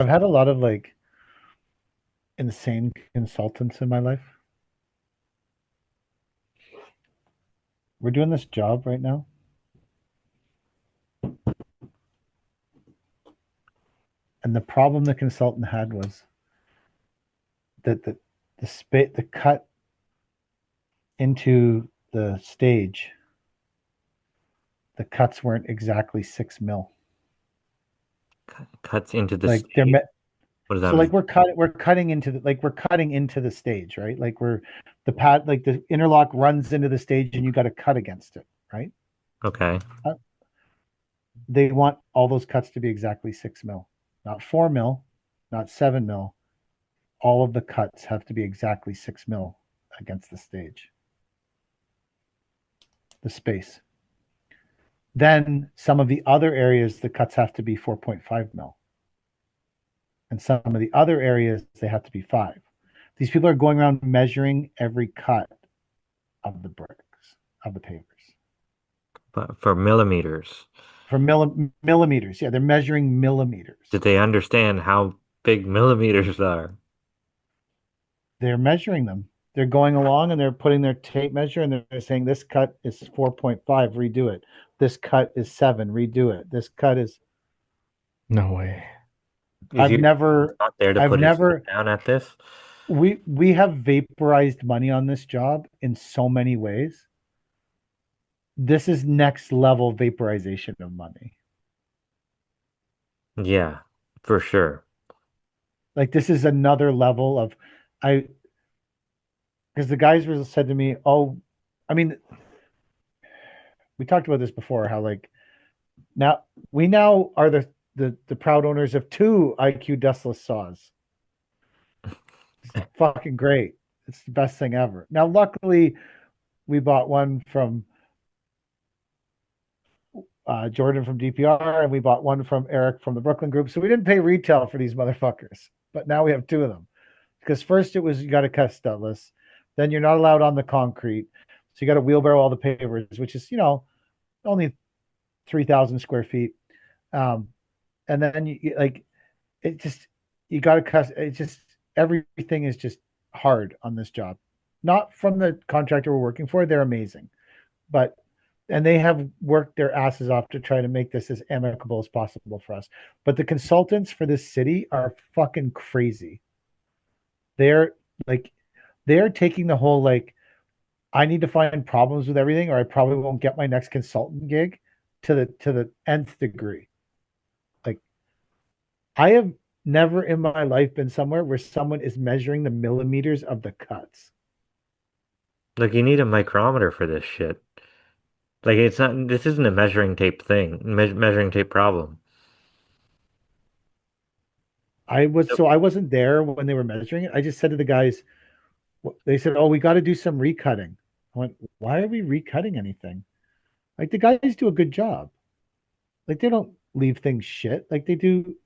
I've had a lot of like insane consultants in my life. We're doing this job right now, and the problem the consultant had was that the cut into the stage, the cuts weren't exactly 6 mil. Cuts into the Like they're stage. met. What does that So mean? like we're cutting into the stage, right? Like we're the pad like the interlock runs into the stage and you got to cut against it, right? Okay. Uh, They want all those cuts to be exactly 6 mil, not 4 mil, not 7 mil. All of the cuts have to be exactly 6 mil against the stage, the space. Then some of the other areas, the cuts have to be 4.5 mil. And some of the other areas, they have to be 5. These people are going around measuring every cut of the bricks, of the pavers. But for millimeters, For millimeters. Yeah, they're measuring millimeters. did they understand how big millimeters are? They're measuring them. They're going along and they're putting their tape measure and they're saying this cut is 4.5, redo it. This cut is 7, redo it. This cut is No way. Is I've he never not there to I've put his foot never down at this? we have vaporized money on this job in so many ways. This is next level vaporization of money. Yeah, for sure. Like this is another level of I because the guys were said to me, "Oh, I mean, we talked about this before how like now we now are the proud owners of two IQ dustless saws. It's fucking great. It's the best thing ever. Now, luckily, we bought one from Jordan from DPR, and we bought one from Eric from the Brooklyn Group. So we didn't pay retail for these motherfuckers, but now we have two of them. Because first it was you got to cut stutless, then you're not allowed on the concrete, so you got to wheelbarrow all the pavers, which is only 3,000 square feet. Um, and then you like it just you got to cut. It just everything is just hard on this job. Not from the contractor we're working for; they're amazing, but and they have worked their asses off to try to make this as amicable as possible for us. But the consultants for this city are fucking crazy. They're like they're taking the whole like I need to find problems with everything or I probably won't get my next consultant gig to the nth degree. Like I have never in my life been somewhere where someone is measuring the millimeters of the cuts. Like you need a micrometer for this shit. Like it's not, this isn't a measuring tape thing, measuring tape problem. Nope. I wasn't there when they were measuring it. I just said to the guys, they said, "Oh, we got to do some recutting." I went, "Why are we recutting anything? Like the guys do a good job. Like they don't leave things shit. Like they do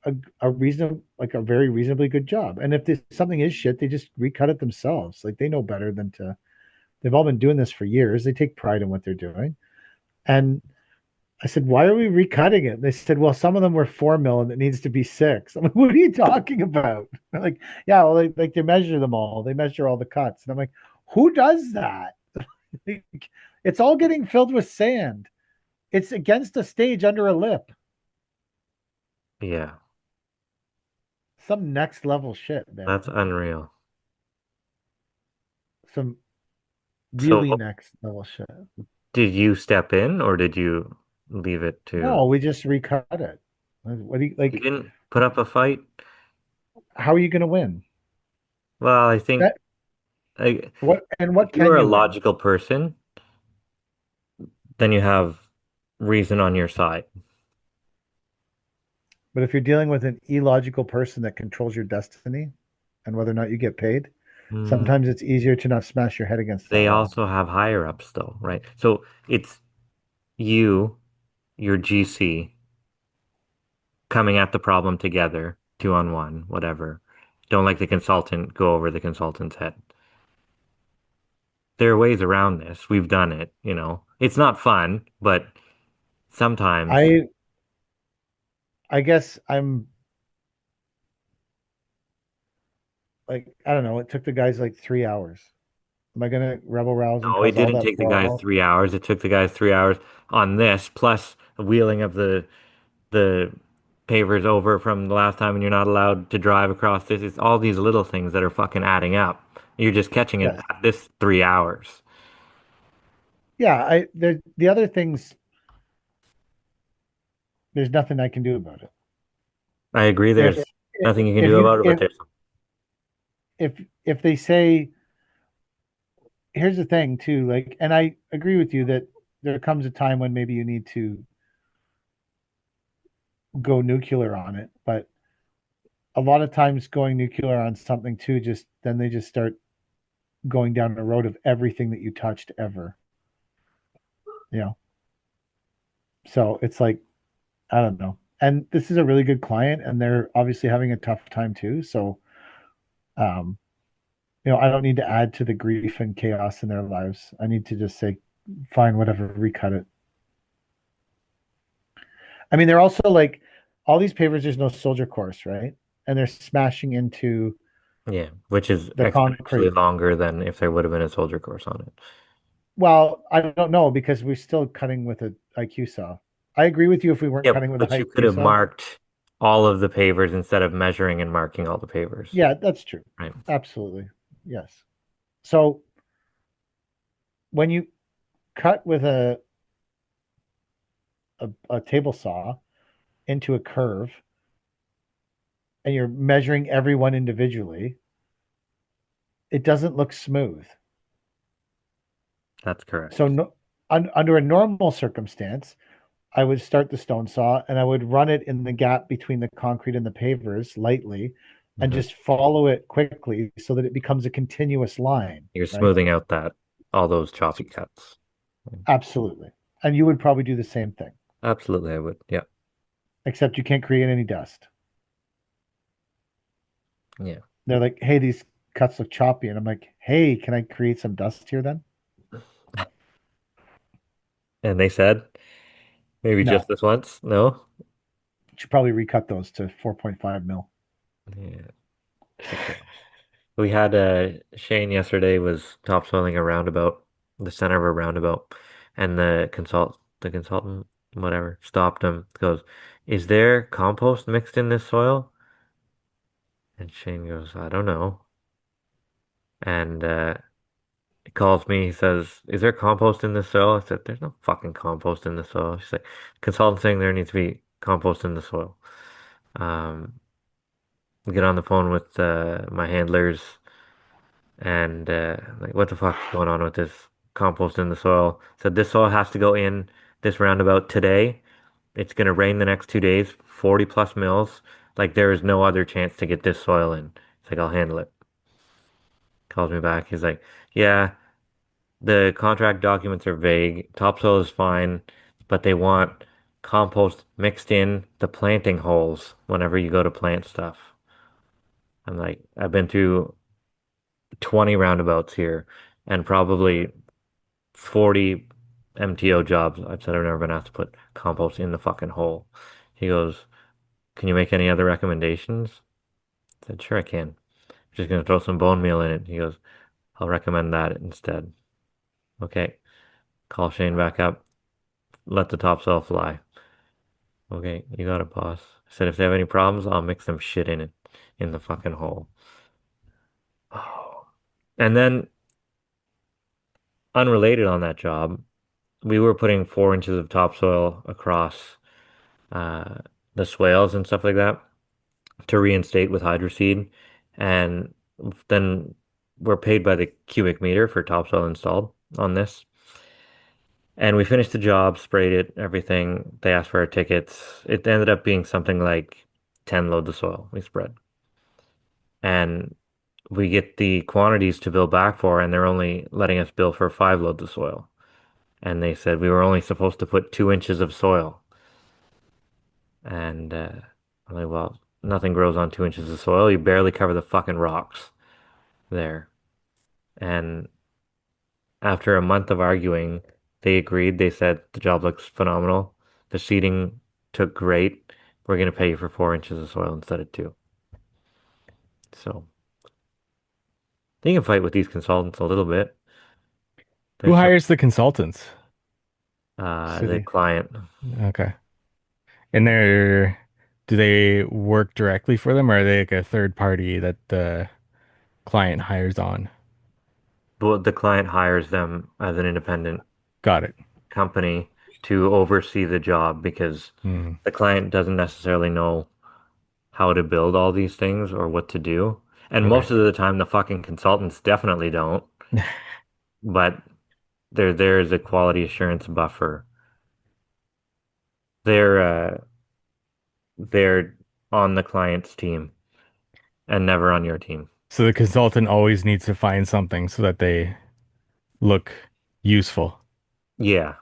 a reason like a very reasonably good job. And if something is shit, they just recut it themselves. Like they know better than to. They've all been doing this for years. They take pride in what they're doing." And I said, "Why are we recutting it?" And they said, "Well, some of them were 4 mil and it needs to be 6." I'm like, "What are you talking about?" They're like, "Yeah, well, they measure them all. They measure all the cuts." And I'm like, "Who does that?" It's all getting filled with sand. It's against a stage under a lip. Yeah, Some next level shit, that's man. unreal. Some So really next level shit. did you step in or did you leave it to, No, we just recut it. What do you you like? didn't put up a fight? How are you going to win? Well, I think That like what and if what you can are a you win? logical person, then you have reason on your side. But if you're dealing with an illogical person that controls your destiny and whether or not you get paid, Mm, sometimes it's easier to not smash your head against the they wall. also have higher ups though, right? So it's you, your GC, coming at the problem together, 2 on 1, whatever. Don't like the consultant, go over the consultant's head. There are ways around this. We've done it, you know. It's not fun, but sometimes, I I guess I'm like I don't know, it took the guys like 3 hours. Am I gonna rebel rouse and No, it cause all didn't that take the guys brawl? 3 hours. It took the guys 3 hours on this, plus the wheeling of the pavers over from the last time, and you're not allowed to drive across this. It's all these little things that are fucking adding up. You're just catching it Yes. at this 3 hours. Yeah, the other things, there's nothing I can do about it. I agree. If There's nothing you can if do you about it, but there's if they say, here's the thing too, like, and I agree with you that there comes a time when maybe you need to go nuclear on it, but a lot of times going nuclear on something too, just then they just start going down the road of everything that you touched ever, you know. So it's like, I don't know. And this is a really good client, and they're obviously having a tough time too. So, um, I don't need to add to the grief and chaos in their lives. I need to just say, fine, whatever, recut it. I mean, they're also like all these pavers, there's no soldier course, right? And they're smashing into yeah, which is the exponentially concrete. longer than if there would have been a soldier course on it. Well, I don't know because we're still cutting with a IQ saw. I agree with you if we weren't Yeah, cutting with a but you high could IQ have saw. marked all of the pavers instead of measuring and marking all the pavers, Yeah, that's true. right? Absolutely. Yes. So when you cut with a table saw into a curve and you're measuring everyone individually, it doesn't look smooth. That's So correct. no, under a normal circumstance, I would start the stone saw and I would run it in the gap between the concrete and the pavers lightly and Mhm. just follow it quickly so that it becomes a continuous line, You're right? smoothing out that all those choppy cuts. Absolutely. And you would probably do the same thing, Absolutely, I would. Yeah. except you can't create any dust. Yeah. They're like, hey, these cuts look choppy. And I'm like, hey, can I create some dust here then? And they said maybe just No, this once? No? should probably recut those to 4.5 mil. Yeah. Okay. We had Shane yesterday was topsoiling a roundabout, the center of a roundabout, and the consultant, whatever, stopped him, goes, "Is there compost mixed in this soil?" And Shane goes, "I don't know." And he calls me, he says, "Is there compost in this soil?" I said, "There's no fucking compost in the soil." She's like, "Consultant saying there needs to be compost in the soil." Um, get on the phone with my handlers and like, what the fuck's going on with this compost in the soil? Said this soil has to go in this roundabout today. It's gonna rain the next 2 days, 40 plus mils. Like there is no other chance to get this soil in. It's like I'll handle it. Calls me back. He's like, yeah, the contract documents are vague. Topsoil is fine, but they want compost mixed in the planting holes whenever you go to plant stuff. I'm like, I've been through 20 roundabouts here and probably 40 MTO jobs. I've said I've never been asked to put compost in the fucking hole. He goes, "Can you make any other recommendations?" I said, "Sure, I can. Just gonna throw some bone meal in it." He goes, "I'll recommend that instead." Okay. Call Shane back up. Let the topsoil fly. Okay, you got it, boss. I said, if they have any problems, I'll mix some shit in it, in the fucking hole. Oh. And then, unrelated on that job, we were putting 4 inches of topsoil across uh, the swales and stuff like that to reinstate with hydroseed. And then we're paid by the cubic meter for topsoil installed on this. And we finished the job, sprayed it, everything. They asked for our tickets. It ended up being something like 10 loads of soil we spread. And we get the quantities to bill back for, and they're only letting us bill for 5 loads of soil. And they said we were only supposed to put 2 inches of soil. And I'm like, well, nothing grows on 2 inches of soil. You barely cover the fucking rocks there. And after a month of arguing, they agreed. They said the job looks phenomenal. The seeding took great. We're going to pay you for 4 inches of soil instead of two. So They can fight with these consultants a little bit. Who There's some hires the consultants? the City. client. Okay. And do they work directly for them or are they like a third party that the client hires on? Well, the client hires them as an independent Got it. company to oversee the job because Hmm. the client doesn't necessarily know how to build all these things or what to do. And Okay. most of the time, the fucking consultants definitely don't. But there is a quality assurance buffer. They're they're on the client's team and never on your team. So the consultant always needs to find something so that they look useful. Yeah.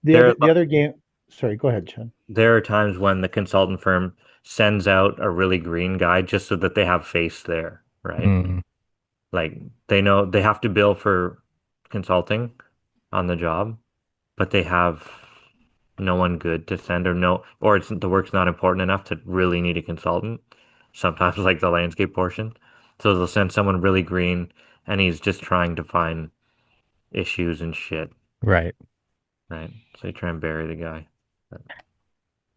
The There other the other game. Sorry, go ahead, Chen. there are times when the consultant firm sends out a really green guy just so that they have face there, right? Hmm. Like they know they have to bill for consulting on the job, but they have no one good to send or no, or it's the work's not important enough to really need a consultant. Sometimes like the landscape portion. So they'll send someone really green and he's just trying to find issues and shit, Right. right? So they try and bury the guy. But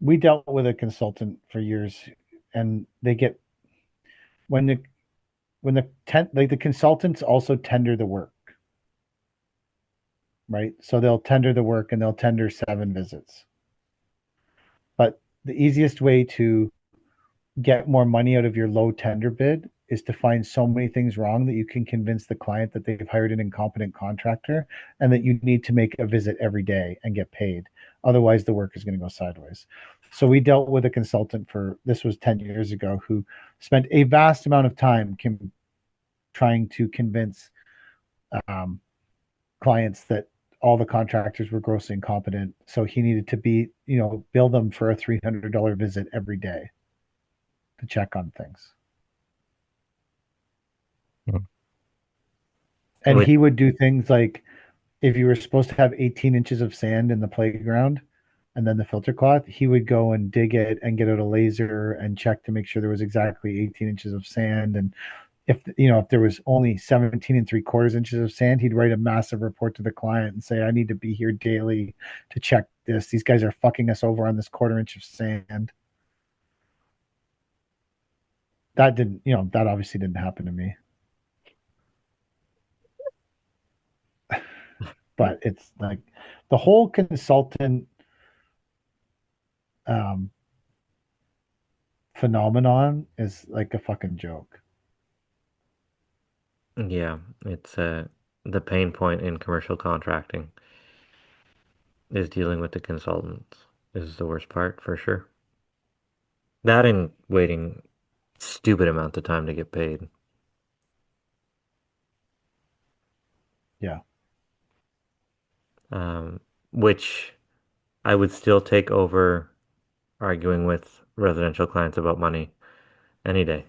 We dealt with a consultant for years, and they get when the consultants also tender the work, right? So they'll tender the work and they'll tender 7 visits. But the easiest way to get more money out of your low tender bid is to find so many things wrong that you can convince the client that they've hired an incompetent contractor and that you need to make a visit every day and get paid. Otherwise, the work is going to go sideways. So we dealt with a consultant for this was 10 years ago who spent a vast amount of time trying to convince um, clients that all the contractors were grossly incompetent. So he needed to bill them for a $300 visit every day to check on things. Hmm. And which he would do things like if you were supposed to have 18 inches of sand in the playground and then the filter cloth, he would go and dig it and get out a laser and check to make sure there was exactly 18 inches of sand. And if there was only 17 3/4 inches of sand, he'd write a massive report to the client and say, I need to be here daily to check this. These guys are fucking us over on this 1/4 inch of sand. That obviously didn't happen to me, but it's like the whole consultant um, phenomenon is like a fucking joke. yeah, it's the pain point in commercial contracting is dealing with the consultants is the worst part for sure. That and waiting stupid amounts of time to get paid. Yeah. Um, which I would still take over arguing with residential clients about money any day.